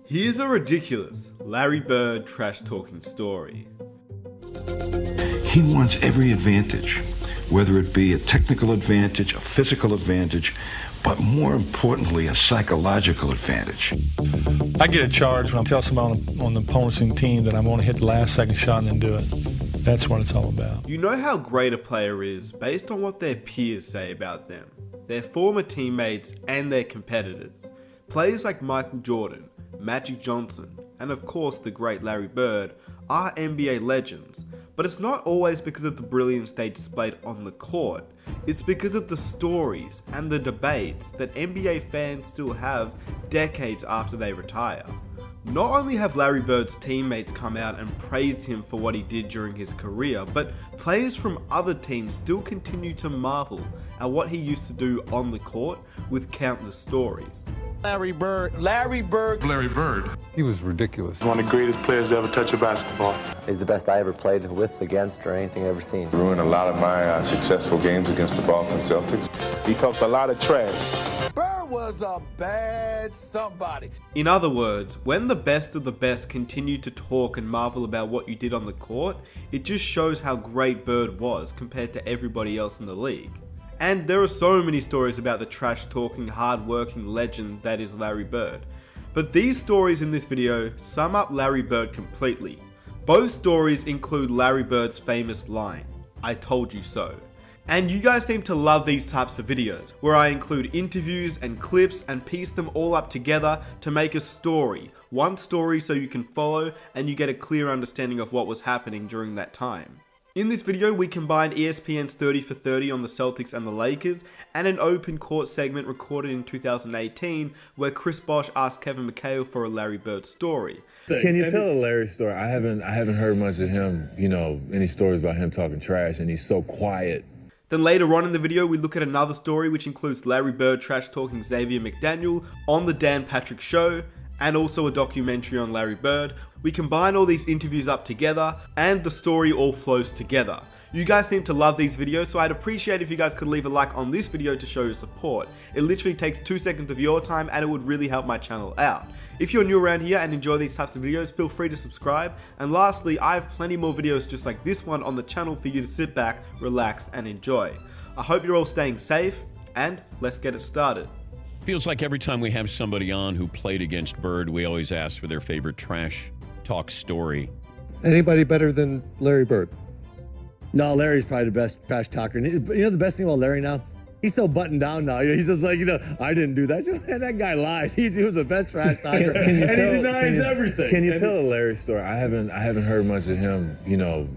Here's a ridiculous Larry Bird trash-talking story. He wants every advantage, whether it be a technical advantage, a physical advantage, but more importantly, a psychological advantage. I get a charge when I tell somebody on the opposing team that I'm going to hit the last second shot and then do it. That's what it's all about. You know how great a player is based on what their peers say about them, their former teammates and their competitors. Players like Michael Jordan, Magic Johnson, and of course the great Larry Bird are NBA legends, but it's not always because of the brilliance they displayed on the court. It's because of the stories and the debates that NBA fans still have decades after they retire. Not only have Larry Bird's teammates come out and praised him for what he did during his career, but players from other teams still continue to marvel at what he used to do on the court with countless stories. Larry Bird. He was ridiculous. One of the greatest players to ever touch a basketball. He's the best I ever played with, against, or anything I've ever seen. Ruined a lot of my successful games against the Boston Celtics. He talked a lot of trash. Bird was a bad somebody. In other words, when the best of the best continue to talk and marvel about what you did on the court, it just shows how great Bird was compared to everybody else in the league. And there are so many stories about the trash-talking, hard-working legend that is Larry Bird. But these stories in this video sum up Larry Bird completely. Both stories include Larry Bird's famous line, "I told you so." And you guys seem to love these types of videos, where I include interviews and clips and piece them all up together to make a story. One story so you can follow and you get a clear understanding of what was happening during that time. In this video, we combined ESPN's 30 for 30 on the Celtics and the Lakers, and an open court segment recorded in 2018 where Chris Bosh asked Kevin McHale for a Larry Bird story. Can you tell a Larry story? I haven't heard much of him, any stories about him talking trash, and he's so quiet. Then later on in the video, we look at another story which includes Larry Bird trash-talking Xavier McDaniel on the Dan Patrick Show, and also a documentary on Larry Bird. We combine all these interviews up together, and the story all flows together. You guys seem to love these videos, so I'd appreciate if you guys could leave a like on this video to show your support. It literally takes 2 seconds of your time, and it would really help my channel out. If you're new around here and enjoy these types of videos, feel free to subscribe. And lastly, I have plenty more videos just like this one on the channel for you to sit back, relax, and enjoy. I hope you're all staying safe, and let's get it started. Feels like every time we have somebody on who played against Bird, we always ask for their favorite trash talk story. Anybody better than Larry Bird? No, Larry's probably the best trash talker. And the best thing about Larry now? He's so buttoned down now. He's just like, I didn't do that. Man, that guy lies. He was the best trash talker. He denies everything. Can you tell a Larry story? I haven't heard much of him,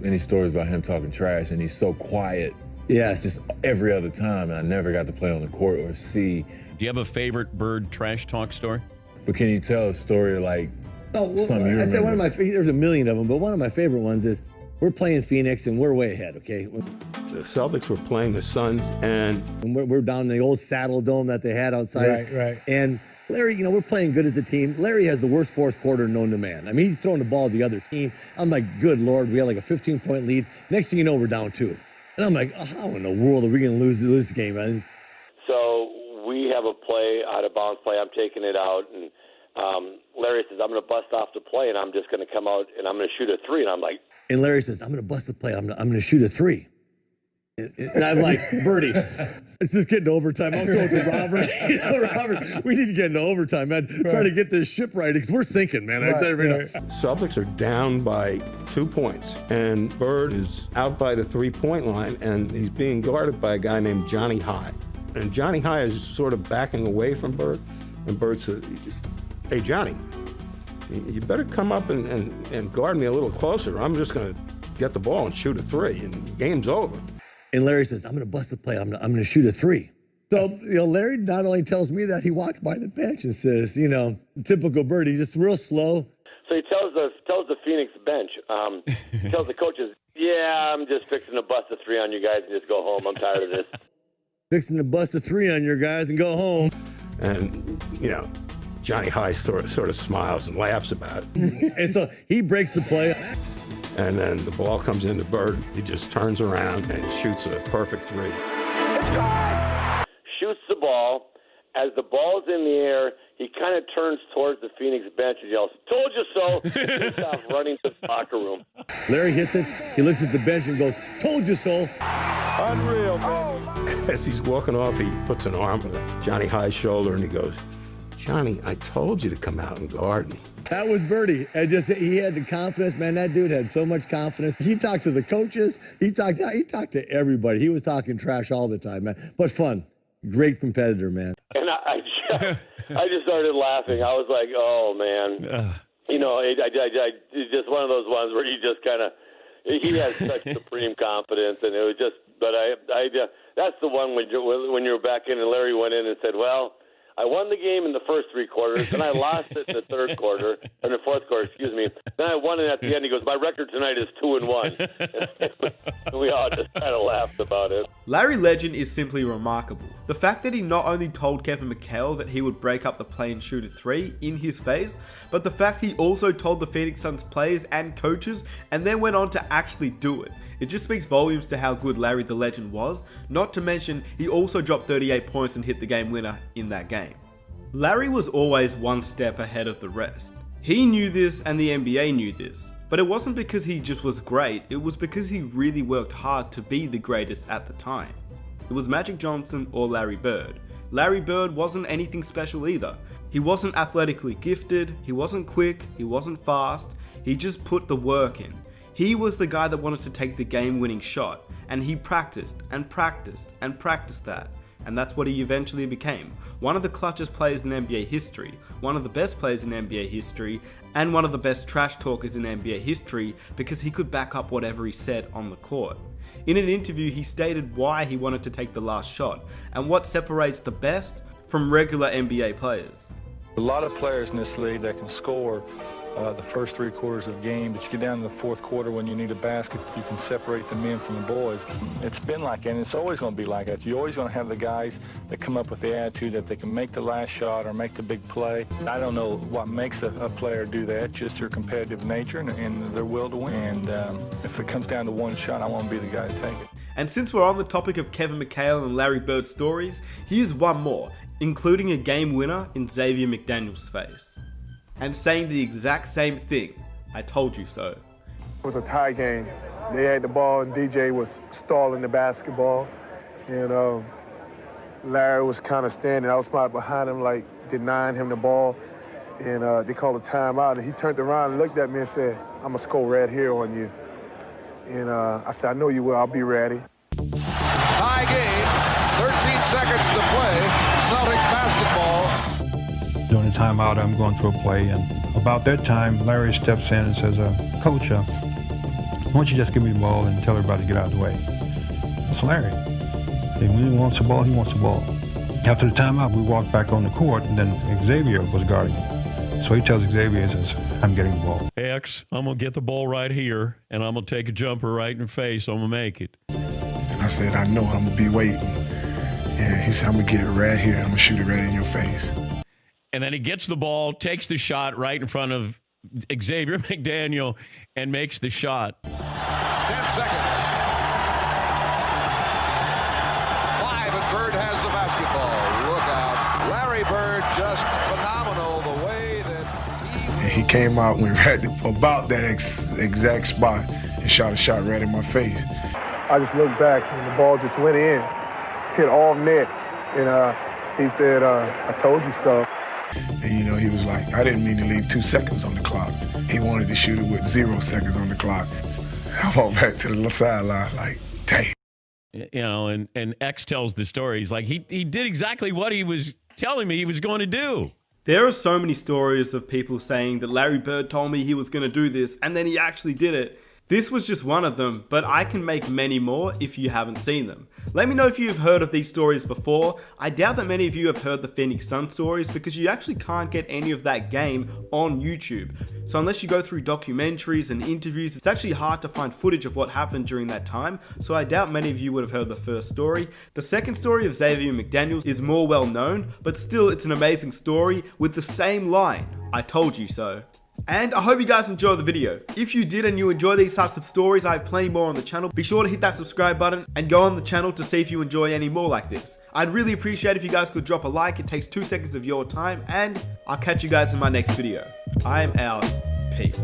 any stories about him talking trash, and he's so quiet. Yeah, it's just every other time, and I never got to play on the court or see. Do you have a favorite Bird trash talk story? But can you tell a story like something you remember? I'd say one of my there's a million of them, but one of my favorite ones is we're playing Phoenix and we're way ahead, okay? The Celtics were playing the Suns, and we're down in the old Saddle Dome that they had outside. Right. And Larry, we're playing good as a team. Larry has the worst fourth quarter known to man. I mean, he's throwing the ball to the other team. I'm like, good Lord, we had like a 15-point lead. Next thing you know, we're down 2. And I'm like, how in the world are we going to lose this game, man? So we have a play, out of bounds play. I'm taking it out, and Larry says, I'm going to bust off the play, and I'm just going to come out, and I'm going to shoot a 3. And I'm like... And Larry says, I'm going to bust the play. I'm going to shoot a 3. And I'm like, Bertie, it's just getting to overtime. I'm going to Robert. Robert, we need to get into overtime, man. Try to get this ship right, because we're sinking, man. Celtics are down by 2 points, and Bird is out by the 3-point line, and he's being guarded by a guy named Johnny High. And Johnny High is sort of backing away from Bird, and Bird says, hey, Johnny, you better come up and guard me a little closer. I'm just going to get the ball and shoot a 3, and game's over. And Larry says, I'm going to bust the play. I'm going to shoot a 3. So, Larry not only tells me that, he walked by the bench and says, typical Birdie, just real slow. So he tells the Phoenix bench, tells the coaches, yeah, I'm just fixing to bust a 3 on you guys and just go home. I'm tired of this. Fixing to bust a 3 on your guys and go home. And, Johnny High sort of smiles and laughs about it. And so he breaks the play. And then the ball comes into Bird. He just turns around and shoots a perfect 3. Shoots the ball, as the ball's in the air, he kind of turns towards the Phoenix bench and yells, "Told you so!" Takes off running to the locker room. Larry hits it. He looks at the bench and goes, "Told you so." Unreal, man. As he's walking off, he puts an arm on Johnny High's shoulder and he goes, "Johnny, I told you to come out and guard me." That was Birdie. And just he had the confidence, man. That dude had so much confidence. He talked to the coaches. He talked to everybody. He was talking trash all the time, man. But fun. Great competitor, man. And I just started laughing. I was like, "Oh man." You know, it's just one of those ones where you just kind of, he has such supreme confidence, and it was just, but that's the one when you were back in and Larry went in and said, "Well, I won the game in the first 3 quarters, then I lost it in the third quarter, or the fourth quarter, excuse me. Then I won it at the end." He goes, "My record tonight is 2-1. We all just kind of laughed about it. Larry Legend is simply remarkable. The fact that he not only told Kevin McHale that he would break up the play and shoot a 3 in his face, but the fact he also told the Phoenix Suns players and coaches and then went on to actually do it. It just speaks volumes to how good Larry the Legend was, not to mention he also dropped 38 points and hit the game winner in that game. Larry was always one step ahead of the rest. He knew this and the NBA knew this, but it wasn't because he just was great, it was because he really worked hard to be the greatest at the time. It was Magic Johnson or Larry Bird. Larry Bird wasn't anything special either. He wasn't athletically gifted, he wasn't quick, he wasn't fast, he just put the work in. He was the guy that wanted to take the game-winning shot, and he practiced and practiced and practiced that. And that's what he eventually became. One of the clutchest players in NBA history, one of the best players in NBA history, and one of the best trash talkers in NBA history because he could back up whatever he said on the court. In an interview, he stated why he wanted to take the last shot and what separates the best from regular NBA players. A lot of players in this league that can score the first 3 quarters of the game, but you get down to the fourth quarter when you need a basket, you can separate the men from the boys. It's been like that, and it's always going to be like that. You're always going to have the guys that come up with the attitude that they can make the last shot or make the big play. I don't know what makes a player do that, just their competitive nature and their will to win. And if it comes down to one shot, I want to be the guy to take it. And since we're on the topic of Kevin McHale and Larry Bird stories, here's one more, including a game winner in Xavier McDaniel's face. And saying the exact same thing, "I told you so." It was a tie game. They had the ball and DJ was stalling the basketball. And Larry was kind of standing outside behind him, like denying him the ball. And they called a timeout. And he turned around and looked at me and said, "I'm going to score right here on you." And I said, "I know you will. I'll be ready." Tie game, 13 seconds to play. Celtics basketball. During the timeout, I'm going through a play, and about that time, Larry steps in and says, "Coach, why don't you just give me the ball and tell everybody to get out of the way?" That's Larry. And when he wants the ball, he wants the ball. After the timeout, we walked back on the court, and then Xavier was guarding him. So he tells Xavier, he says, "I'm getting the ball." X, I'm going to get the ball right here, and I'm going to take a jumper right in the face. I'm going to make it. And I said, "I know I'm going to be waiting." And he said, "I'm going to get it right here. I'm going to shoot it right in your face." And then he gets the ball, takes the shot right in front of Xavier McDaniel, and makes the shot. 10 seconds. 5, and Bird has the basketball. Look out. Larry Bird just phenomenal the way that And he came out when right about that exact spot and shot a shot right in my face. I just looked back and the ball just went in, hit all net. And he said, "I told you so." And, he was like, "I didn't mean to leave 2 seconds on the clock." He wanted to shoot it with 0 seconds on the clock. I walked back to the sideline like, dang. And X tells the story. He's like, he did exactly what he was telling me he was going to do. There are so many stories of people saying that Larry Bird told me he was going to do this, and then he actually did it. This was just one of them, but I can make many more if you haven't seen them. Let me know if you've heard of these stories before. I doubt that many of you have heard the Phoenix Suns stories because you actually can't get any of that game on YouTube. So unless you go through documentaries and interviews, it's actually hard to find footage of what happened during that time, so I doubt many of you would have heard the first story. The second story of Xavier McDaniel is more well known, but still it's an amazing story with the same line, "I told you so." And I hope you guys enjoyed the video. If you did and you enjoy these types of stories, I have plenty more on the channel. Be sure to hit that subscribe button and go on the channel to see if you enjoy any more like this. I'd really appreciate if you guys could drop a like. It takes 2 seconds of your time, and I'll catch you guys in my next video. I am out. Peace.